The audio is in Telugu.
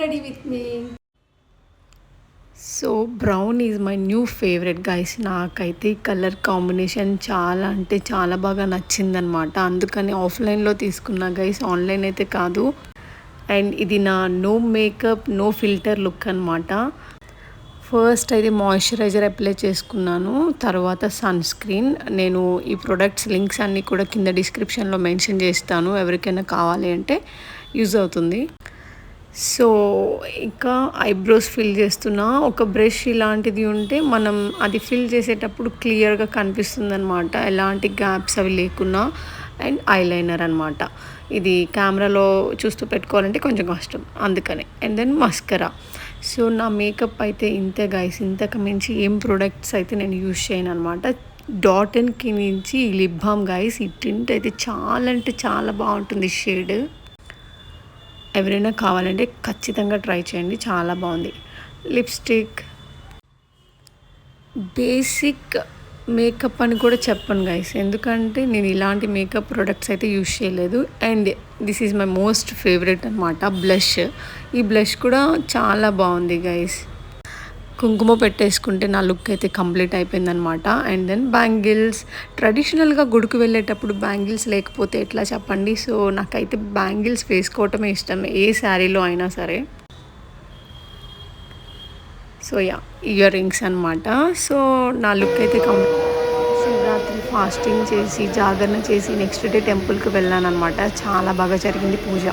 ready with me. So brown is my new favourite guys. నాకైతే కలర్ కాంబినేషన్ చాలా అంటే చాలా బాగా నచ్చిందనమాట. అందుకని ఆఫ్లైన్లో తీసుకున్నా గైస్, ఆన్లైన్ అయితే కాదు. అండ్ ఇది నా no makeup no filter look అనమాట. ఫస్ట్ అయితే మాయిశ్చరైజర్ అప్లై చేసుకున్నాను, తర్వాత సన్ స్క్రీన్. నేను ఈ ప్రొడక్ట్స్ లింక్స్ అన్నీ కూడా కింద డిస్క్రిప్షన్లో మెన్షన్ చేస్తాను, ఎవరికైనా కావాలి అంటే యూజ్ అవుతుంది. సో ఇంకా ఐబ్రోస్ ఫిల్ చేస్తున్నా. ఒక బ్రష్ ఇలాంటిది ఉంటే మనం అది ఫిల్ చేసేటప్పుడు క్లియర్గా కనిపిస్తుంది అనమాట, ఎలాంటి గ్యాప్స్ అవి లేకున్నా. అండ్ ఐలైనర్ అనమాట, ఇది కెమెరాలో చూస్తూ పెట్టుకోవాలంటే కొంచెం కష్టం, అందుకనే. And then mascara. సో నా మేకప్ అయితే ఇంతే గైస్, ఇంతకు మించి ఏం ప్రొడక్ట్స్ అయితే నేను యూజ్ చేయను అనమాట. డాట్&కీ నుంచి లిప్ బామ్ గైస్, ఈ టింట్ అయితే చాలా అంటే చాలా బాగుంటుంది షేడ్. ఎవరైనా కావాలంటే ఖచ్చితంగా ట్రై చేయండి, చాలా బాగుంది. లిప్స్టిక్ బేసిక్ మేకప్ అని కూడా చెప్పను గైస్, ఎందుకంటే నేను ఇలాంటి మేకప్ ప్రొడక్ట్స్ అయితే యూజ్ చేయలేదు. And this is my most favourite అనమాట, బ్లష్. ఈ బ్లష్ కూడా చాలా బాగుంది గైస్. కుంకుమ పెట్టేసుకుంటే నా లుక్ అయితే కంప్లీట్ అయిపోయిందనమాట. And then bangles. ట్రెడిషనల్గా గుడికి వెళ్ళేటప్పుడు బ్యాంగిల్స్ లేకపోతే ఎట్లా చెప్పండి. సో నాకైతే బ్యాంగిల్స్ వేసుకోవటమే ఇష్టం, ఏ శారీలో అయినా సరే. సో ఇయర్ రింగ్స్ అనమాట. సో నా లుక్ అయితే శివరాత్రి ఫాస్టింగ్ చేసి జాగరణ చేసి నెక్స్ట్ డే టెంపుల్కి వెళ్ళాను అనమాట. చాలా బాగా జరిగింది పూజ.